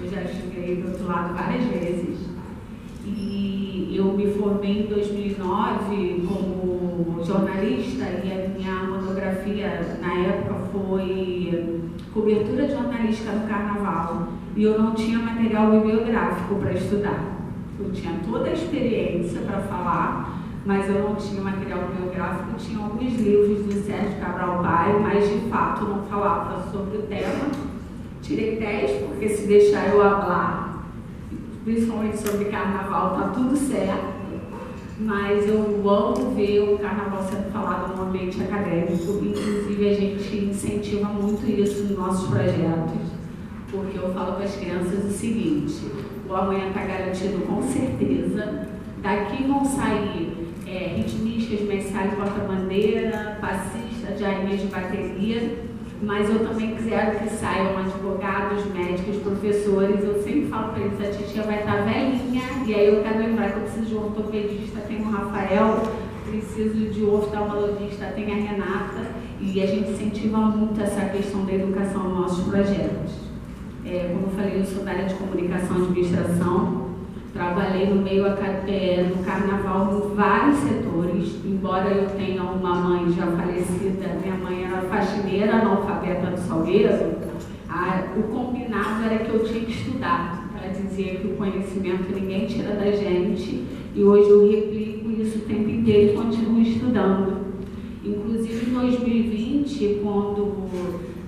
eu já estive do outro lado várias vezes. E eu me formei em 2009 como jornalista e a minha monografia na época foi cobertura jornalística no Carnaval. E eu não tinha material bibliográfico para estudar. Eu tinha toda a experiência para falar, mas eu não tinha material bibliográfico. Eu tinha alguns livros do Sérgio Cabral Paio, mas de fato não falava sobre o tema. Tirei 10, porque se deixar eu falar, principalmente sobre carnaval, tá tudo certo. Mas eu amo ver o carnaval sendo falado no ambiente acadêmico. Inclusive, a gente incentiva muito isso nos nossos projetos, porque eu falo para as crianças o seguinte: o amanhã está garantido com certeza. Daqui vão sair ritmistas, mestres, porta-bandeira, passistas, jaiminhas de bateria, mas eu também quero que saiam advogados, médicos, professores. Eu sempre falo para eles: a titia vai estar velhinha, e aí eu quero lembrar que eu preciso de um ortopedista, tem o Rafael, preciso de um oftalmologista, tem a Renata, e a gente incentiva muito essa questão da educação nos nossos projetos. Como eu falei, eu sou da área de comunicação e administração. Trabalhei no meio no carnaval em vários setores, embora eu tenha uma mãe já falecida, minha mãe era faxineira, analfabeta do Salgueiro, o combinado era que eu tinha que estudar. Ela dizia que o conhecimento ninguém tira da gente, e hoje eu replico isso o tempo inteiro e continuo estudando. Inclusive em 2020, quando,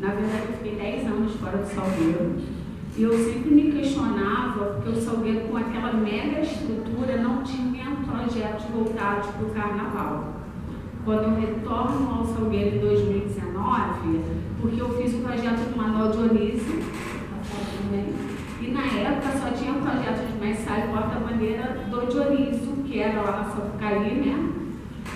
na verdade, eu fiquei 10 anos fora do Salgueiro, e eu sempre me questionava, porque o Salgueiro, com aquela mega estrutura, não tinha projetos voltados para o carnaval. Quando eu retorno ao Salgueiro em 2019, porque eu fiz o projeto do Manuel Dionísio, e na época só tinha o projeto de mestre e porta-bandeira do Dionísio, que era lá na Sapucaí, né?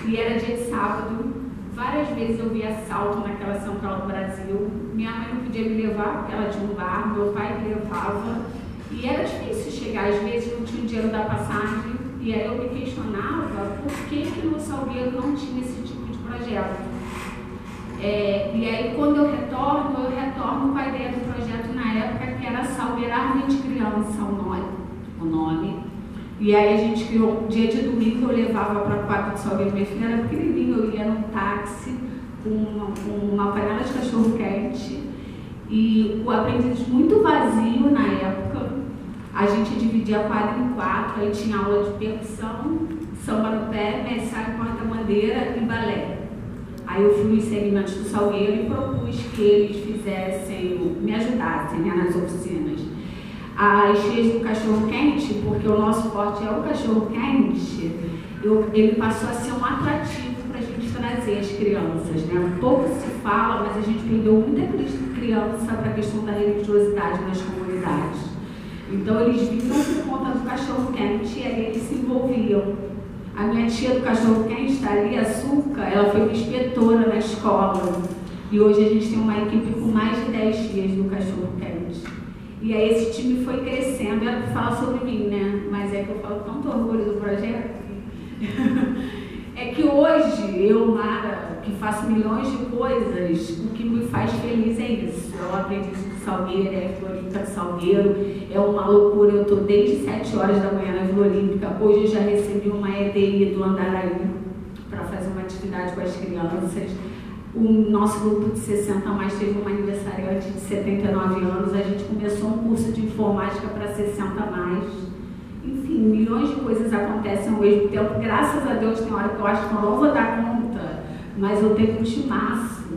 E era dia de sábado. Várias vezes eu via assalto naquela Central do Brasil. Minha mãe não podia me levar porque ela tinha um bar, meu pai me levava. E era difícil chegar, às vezes não tinha o dinheiro da passagem. E aí eu me questionava por que no Salgueiro não tinha esse tipo de projeto. E aí quando eu retorno com a ideia do projeto na época, que era Salgueirar 20 Criança, o nome. E aí a gente criou um dia de domingo, eu levava para o Parque do Salgueiro, minha filha era pequenininha, eu ia num táxi com uma panela de cachorro-quente e o aprendiz muito vazio na época. A gente dividia a quadra em 4, aí tinha aula de percussão, samba no pé, mestre, porta-bandeira e balé. Aí eu fui nos segmentos do Salgueiro e propus que eles me ajudassem, né, nas oficinas. As cheias do cachorro-quente, porque o nosso forte é o cachorro-quente, ele passou a ser um atrativo para a gente trazer as crianças, né? Pouco se fala, mas a gente perdeu muita criança para a questão da religiosidade nas comunidades. Então eles vinham por conta do cachorro-quente e aí eles se envolviam. A minha tia do cachorro-quente, Thalia Açúcar, ela foi inspetora na escola. E hoje a gente tem uma equipe com mais de 10 tias do cachorro-quente. E aí esse time foi crescendo. Ela fala sobre mim, né? Mas é que eu falo tanto orgulho do projeto. É que hoje, eu, Mara, que faço milhões de coisas, o que me faz feliz é isso. É o aprendiz do Salgueiro, é a Vila Olímpica do Salgueiro. É uma loucura, eu estou desde 7 horas da manhã na Vila Olímpica. Hoje eu já recebi uma EDI do Andaraí para fazer uma atividade com as crianças. O nosso grupo de 60 mais teve uma aniversariante de 79 anos. A gente começou um curso de informática para 60 mais. Enfim, milhões de coisas acontecem ao mesmo tempo. Graças a Deus, tem hora que eu acho que eu não vou dar conta, mas eu tenho um timaço.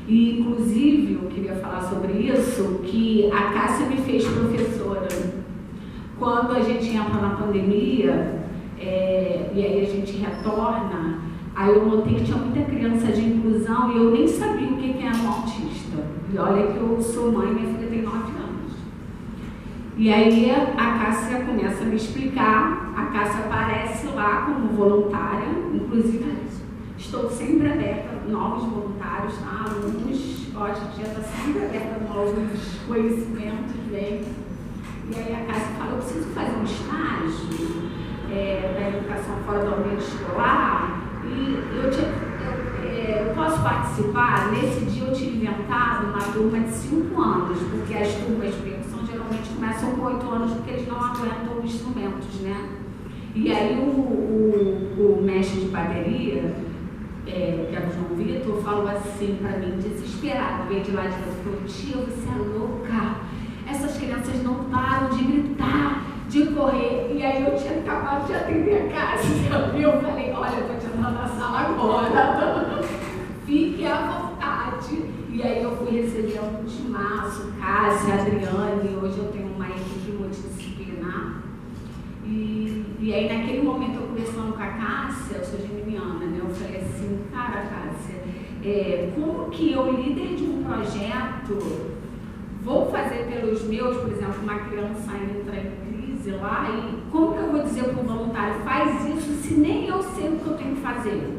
E, inclusive, eu queria falar sobre isso, que a Cássia me fez professora. Quando a gente entra na pandemia, e aí a gente retorna, aí eu notei que tinha muita criança de inclusão e eu nem sabia o que era um autista. E olha que eu sou mãe, minha filha tem 9 anos. E aí a Cássia começa a me explicar, a Cássia aparece lá como voluntária, inclusive estou sempre aberta a novos voluntários, tá? Alunos, a gente já está sempre aberta a novos conhecimentos, vem. E aí a Cássia fala: eu preciso fazer um estágio da educação fora do ambiente escolar. E eu posso participar? Nesse dia eu tinha inventado uma turma de 5 anos, porque as turmas de percussão geralmente começam começam com 8 anos porque eles não aguentam os instrumentos, né? E aí o mestre de bateria, que é o João Vitor, falou assim para mim, desesperado, veio de lá de casa, falou: tia, você é louca, essas crianças não param de gritar, de correr. E aí eu tinha acabado de atender a casa, e eu falei: olha, eu vou te entrar na sala agora, fique à vontade. E aí eu fui receber um timaço, Cássia, Adriane, hoje eu tenho uma equipe multidisciplinar. E aí naquele momento eu conversando com a Cássia, eu sou geminiana, né? Eu falei assim: cara, Cássia, como que eu, líder de um projeto, vou fazer pelos meus, por exemplo, uma criança entra em crise lá, e como que eu vou dizer para o voluntário, faz isso, se nem eu sei o que eu tenho que fazer?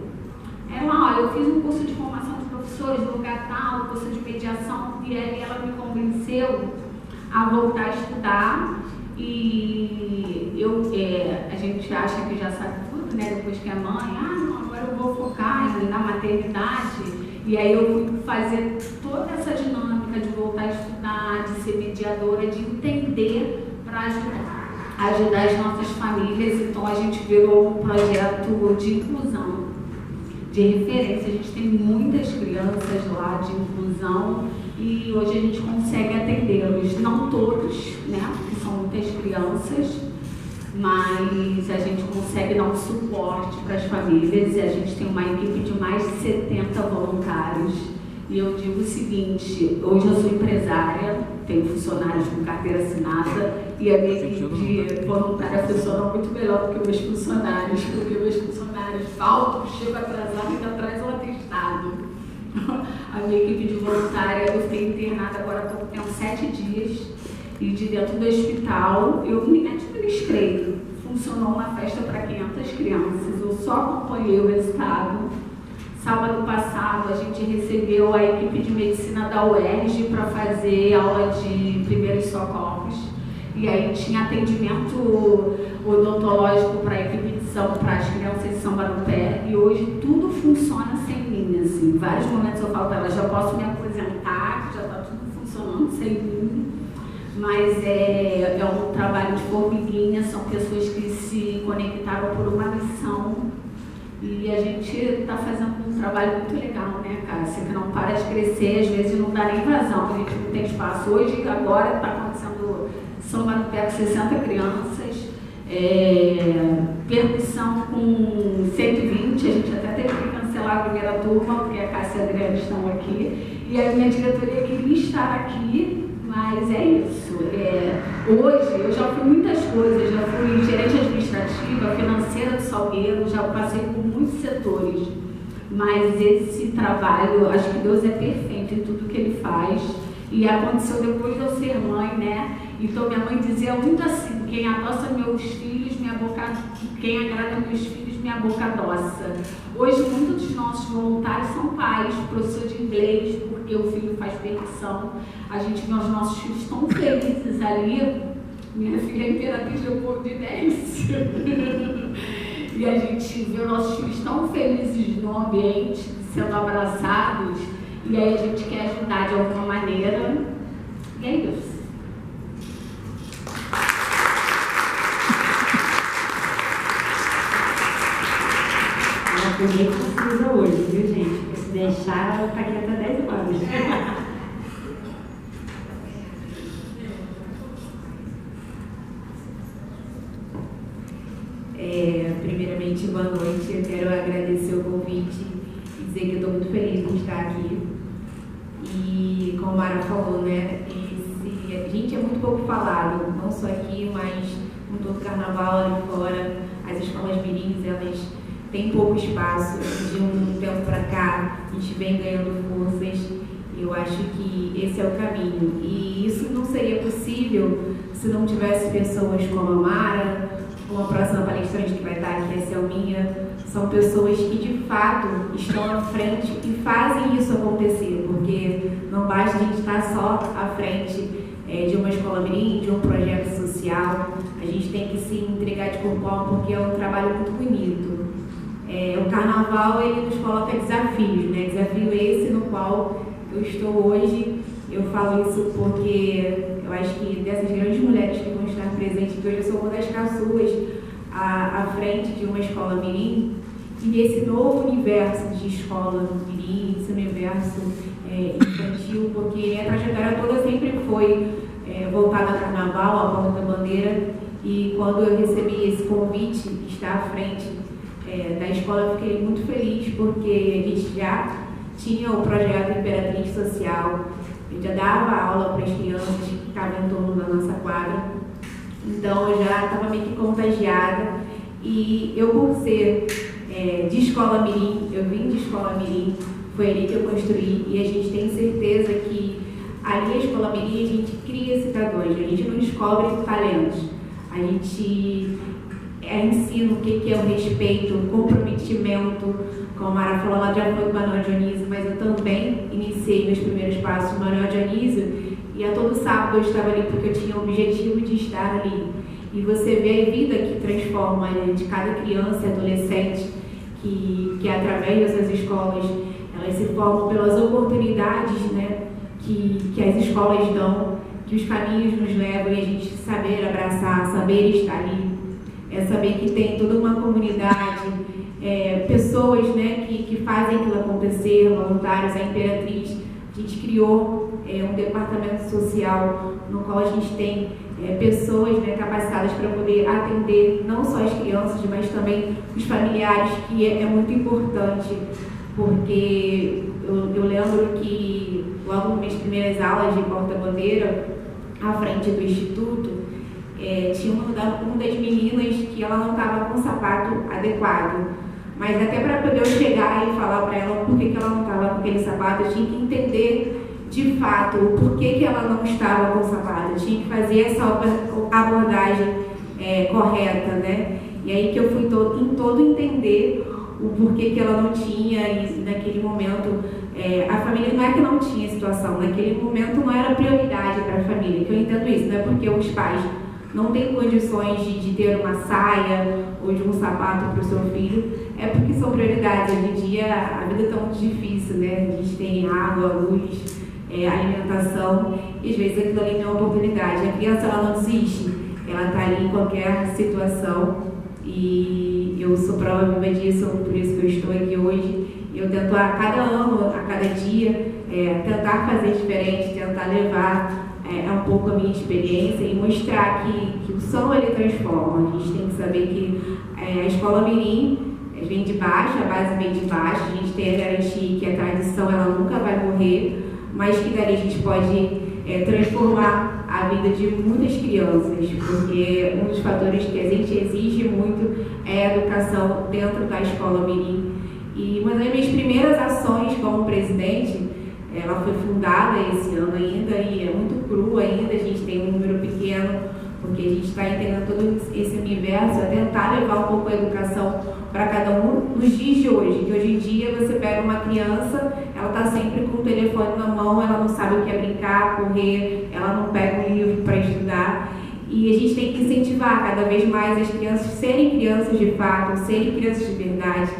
Ela: olha, eu fiz um curso de formação de professores no lugar tal, curso de mediação, e aí ela me convenceu a voltar a estudar. E a gente acha que já sabe tudo, né? Depois que é mãe, não, agora eu vou focar na maternidade. E aí eu fui fazer toda essa dinâmica de voltar a estudar, de ser mediadora, de entender para ajudar as nossas famílias. Então a gente virou um projeto de inclusão, de referência. A gente tem muitas crianças lá de inclusão e hoje a gente consegue atendê-los, não todos, né, porque são muitas crianças, mas a gente consegue dar um suporte para as famílias e a gente tem uma equipe de mais de 70 voluntários. E eu digo o seguinte: hoje eu sou empresária, tenho funcionários com carteira assinada e a minha equipe de voluntária funciona muito melhor do que meus funcionários, porque meus funcionários faltam, chegam atrasados e ainda trazem um atestado. A minha equipe de voluntária, eu fiquei internada agora há pouco tempo, 7 dias, e de dentro do hospital eu me administrei. Funcionou uma festa para 500 crianças, eu só acompanhei o resultado. Sábado passado a gente recebeu a equipe de medicina da UERJ para fazer aula de primeiros socorros. E aí tinha atendimento odontológico para a equipe de samba, para as crianças de samba no pé. E hoje tudo funciona sem mim, assim. Em vários momentos eu falo para elas: já posso me aposentar, já está tudo funcionando sem mim. Mas é um trabalho de formiguinha, são pessoas que se conectaram por uma missão. E a gente está fazendo um trabalho muito legal, né, Cássia? Que não para de crescer, às vezes não dá nem vazão, a gente não tem espaço. Hoje, agora, está acontecendo samba no pé com 60 crianças, percussão com 120, a gente até teve que cancelar a primeira turma, porque a Cássia e a Adriana estão aqui, e a minha diretoria queria estar aqui, mas é isso. Hoje, eu já fui muitas coisas, já fui gerente administrativa, financeira do Salgueiro, já passei por muitos setores, mas esse trabalho, acho que Deus é perfeito em tudo que Ele faz, e aconteceu depois de eu ser mãe, né? Então minha mãe dizia muito assim: quem adoça meus filhos, quem agrada meus filhos, minha boca adoça. Hoje muitos dos nossos voluntários são pais, professor de inglês, porque o filho faz percussão. A gente vê os nossos filhos tão felizes ali. Minha filha é imperatriz leopoldinense. E a gente vê os nossos filhos tão felizes no ambiente, sendo abraçados, e aí a gente quer ajudar de alguma maneira. E é isso. Ninguém precisa hoje, viu, gente? Porque se deixar, ela vai ficar aqui até 10 horas. Primeiramente, boa noite. Eu quero agradecer o convite e dizer que eu estou muito feliz de estar aqui. E como a Mara falou, né? A gente é muito pouco falado, não só aqui, mas com todo o carnaval ali fora. As escolas mirins, elas têm pouco espaço. De um tempo para cá, a gente vem ganhando forças. Eu acho que esse é o caminho. E isso não seria possível se não tivesse pessoas como a Mara, como a próxima palestrante que vai estar aqui, a Selminha. São pessoas que de fato estão à frente e fazem isso acontecer, porque não basta a gente estar só à frente de uma escola mirim, de um projeto social. A gente tem que se entregar de corpo a alma, porque é um trabalho muito bonito. O carnaval, ele nos coloca desafios, né? Desafio esse no qual eu estou hoje. Eu falo isso porque eu acho que dessas grandes mulheres frente, que hoje eu sou uma das caçulas à frente de uma escola mirim, e esse novo universo de escola mirim, esse universo infantil, porque minha trajetória toda sempre foi voltada ao carnaval, à porta-bandeira, e quando eu recebi esse convite de estar à frente da escola, eu fiquei muito feliz, porque a gente já tinha o projeto Imperatriz Social, eu já dava aula para as crianças que estavam em torno da nossa quadra, então eu já estava meio que contagiada, e eu, por ser de escola mirim, eu vim de escola mirim, foi ali que eu construí, e a gente tem certeza que ali a escola mirim a gente cria cidadãos, a gente não descobre talentos, a gente ensina o que é o respeito, o comprometimento. Como a Mara falou, ela já foi com o Manuel Dionísio, mas eu também iniciei meus primeiros passos no Manuel Dionísio, e a todo sábado eu estava ali porque eu tinha o objetivo de estar ali. E você vê a vida que transforma de cada criança e adolescente, que através dessas escolas, elas se formam pelas oportunidades, né, que as escolas dão, que os caminhos nos levam, e a gente saber abraçar, saber estar ali, saber que tem toda uma comunidade, pessoas, né, que fazem aquilo acontecer, voluntários. A Imperatriz, a gente criou um departamento social no qual a gente tem pessoas, né, capacitadas para poder atender não só as crianças, mas também os familiares, que é muito importante, porque eu lembro que logo nas minhas primeiras aulas de porta-bandeira, à frente do Instituto, tinha uma das meninas que ela não estava com o sapato adequado, mas até para poder eu chegar e falar para ela por que ela não estava com aquele sapato, eu tinha que entender de fato o porquê que ela não estava com o sapato, eu tinha que fazer essa abordagem correta, né? E aí que eu fui em todo entender o porquê que ela não tinha, e naquele momento a família não é que não tinha situação, naquele momento não era prioridade para a família, que eu entendo isso, não é porque os pais não têm condições de ter uma saia ou de um sapato para o seu filho, é porque são prioridades. Hoje em dia a vida está muito difícil, né? A gente tem água, luz, alimentação, e às vezes aquilo ali não é uma oportunidade. A criança, ela não desiste, ela está ali em qualquer situação, e eu sou prova viva disso, por isso que eu estou aqui hoje. Eu tento a cada ano, a cada dia, tentar fazer diferente, tentar levar um pouco a minha experiência e mostrar que o som ele transforma. A gente tem que saber que a escola mirim vem de baixo, a base vem de baixo, a gente tem a garantia que a tradição ela nunca vai morrer, mas que dali a gente pode transformar a vida de muitas crianças, porque um dos fatores que a gente exige muito é a educação dentro da escola mirim. E uma das minhas primeiras ações como presidente, ela foi fundada esse ano ainda, e é muito crua ainda, a gente tem um número pequeno, porque a gente está entendendo todo esse universo, tentar levar um pouco a educação para cada um nos dias de hoje, que hoje em dia você pega uma criança, ela está sempre com o telefone na mão, ela não sabe o que é brincar, correr, ela não pega um livro para estudar, e a gente tem que incentivar cada vez mais as crianças serem crianças de fato, serem crianças de verdade,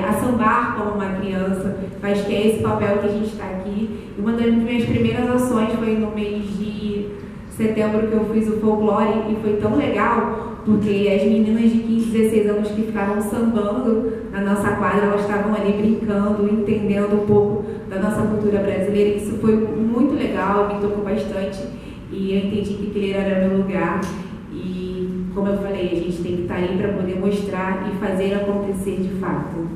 a sambar como uma criança. Acho que é esse papel que a gente está aqui. E uma das minhas primeiras ações foi no mês de setembro, que eu fiz o folclore, e foi tão legal, porque as meninas de 15, 16 anos que ficavam sambando na nossa quadra, elas estavam ali brincando, entendendo um pouco da nossa cultura brasileira. Isso foi muito legal, me tocou bastante, e eu entendi que aquele era meu lugar. E, como eu falei, a gente tem que estar ali para poder mostrar e fazer acontecer de fato.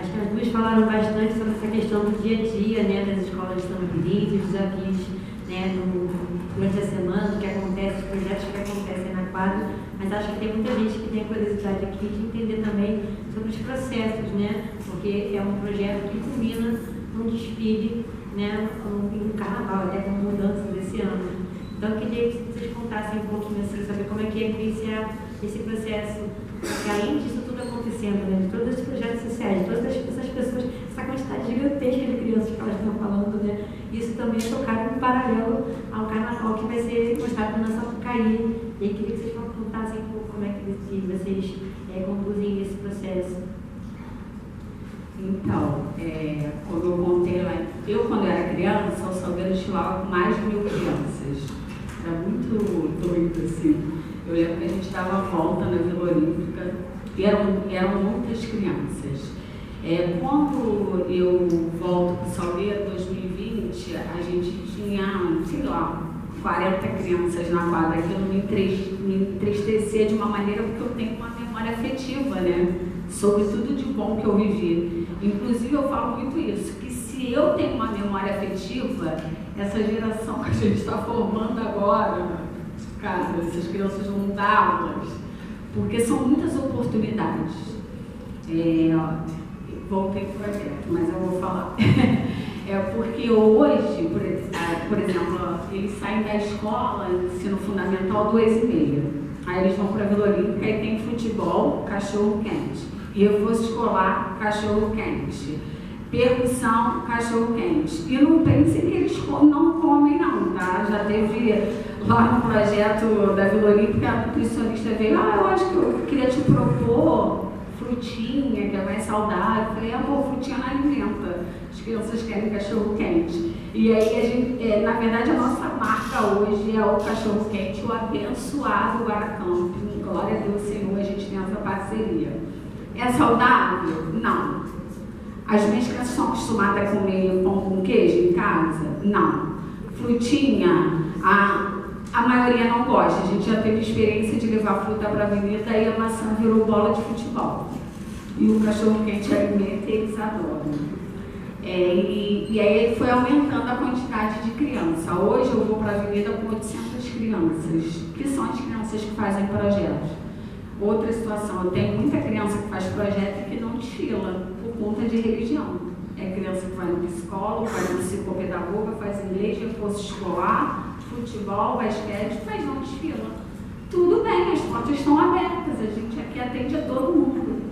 Acho que as duas falaram bastante sobre essa questão do dia a dia, né, das escolas de samba mirim, dos desafios, né, durante a semana, o que acontece, os projetos que acontecem na quadra, mas acho que tem muita gente que tem curiosidade aqui de entender também sobre os processos, né, porque é um projeto que culmina num desfile, né, um carnaval, até com mudança desse ano. Então eu queria que vocês contassem um pouquinho assim, saber como é que é iniciar esse processo, porque além disso tudo acontecendo, né, de todos esses projetos sociais, de todas essas pessoas, essa quantidade gigantesca de crianças que elas estão falando, né, isso também é tocado em paralelo ao carnaval que vai ser mostrado na Sapucaí. E eu queria que vocês contassem um pouco como é que vocês conduzem esse processo. Então, como eu contei lá, quando era criança, o Salgueiro desfilava com mais de 1000 crianças. Era muito doido, assim. Eu lembro que a gente dava a volta na Vila Olímpica e eram muitas crianças. Quando eu volto para o Salgueiro, 2020, a gente tinha, sei lá, 40 crianças na quadra. Aquilo me entristecia de uma maneira porque eu tenho uma memória afetiva, né? Sobre tudo de bom que eu vivi. Inclusive, eu falo muito isso, que se eu tenho uma memória afetiva, essa geração que a gente está formando agora, cara, essas crianças vão dar aulas, porque são muitas oportunidades. Voltei para o projeto, mas eu vou falar. Porque hoje, por exemplo, eles saem da escola, ensino fundamental, 2h30. Aí eles vão para a Vila Olímpica e tem futebol, cachorro-quente. Reforço escolar, cachorro-quente. Percussão, cachorro-quente. E não pense que eles não comem, não, tá? Já teve lá no projeto da Vila Olímpica, a nutricionista veio, eu acho que eu queria te propor frutinha, que é mais saudável. Eu falei, frutinha não alimenta. As crianças querem cachorro-quente. E aí, na verdade, a nossa marca hoje é o cachorro-quente, o abençoado Guaracamp. Glória a Deus, Senhor, a gente tem essa parceria. É saudável? Não. As minhas crianças são acostumadas a comer pão com queijo em casa? Não. Frutinha? A maioria não gosta. A gente já teve experiência de levar fruta para a avenida e a maçã virou bola de futebol. E o cachorro-quente alimenta e eles adoram. E aí foi aumentando a quantidade de criança. Hoje eu vou para a avenida com 800 crianças, que são as crianças que fazem projetos. Outra situação, eu tenho muita criança que faz projeto e que não desfila por conta de religião. É criança que vai no psicólogo, vai no psicopedagoga, faz inglês, reforço escolar, futebol, basquete, mas não desfila. Tudo bem, as portas estão abertas, a gente aqui atende a todo mundo.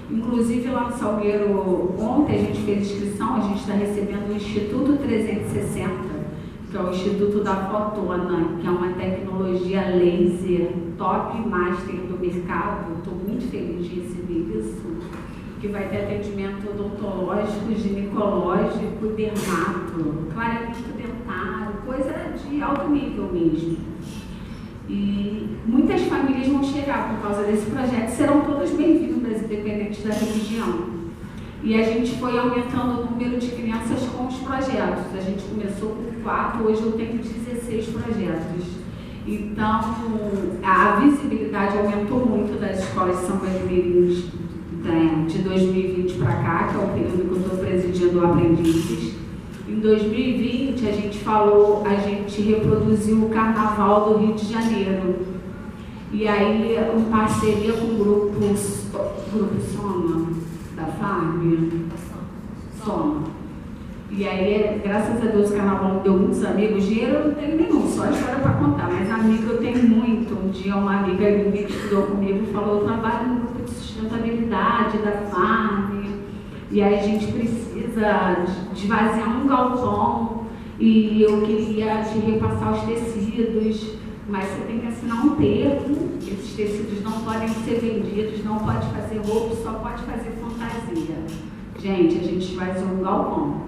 Inclusive lá no Salgueiro, ontem a gente fez inscrição, a gente está recebendo o Instituto 360, que é o Instituto da Fotona, que é uma tecnologia laser top master do mercado. Estou muito feliz de receber isso, que vai ter atendimento odontológico, ginecológico, dermato, clareamento dentário, coisa de alto nível mesmo. E muitas famílias vão chegar por causa desse projeto, serão todas bem-vindas, independente da religião. E a gente foi aumentando o número de crianças com os projetos. A gente começou com 4, hoje eu tenho 16 projetos. Então, a visibilidade aumentou muito das escolas de samba de mirins de 2020 para cá, que é o período que eu estou presidindo o Aprendizes. Em 2020, a gente reproduziu o Carnaval do Rio de Janeiro. E aí, em parceria com o grupo Soma, da Farm, Soma. E aí, graças a Deus, o Carnaval me deu muitos amigos. Dinheiro eu não tenho nenhum, só história para contar, mas amigo eu tenho muito. Um dia uma amiga minha que estudou comigo falou, eu trabalho no grupo de sustentabilidade da Farm, e aí a gente precisa esvaziar um galpão, e eu queria te repassar os tecidos, mas você tem que assinar um termo, esses tecidos não podem ser vendidos, não pode fazer roupa, só pode fazer fantasia. Gente, a gente esvaziou um galpão.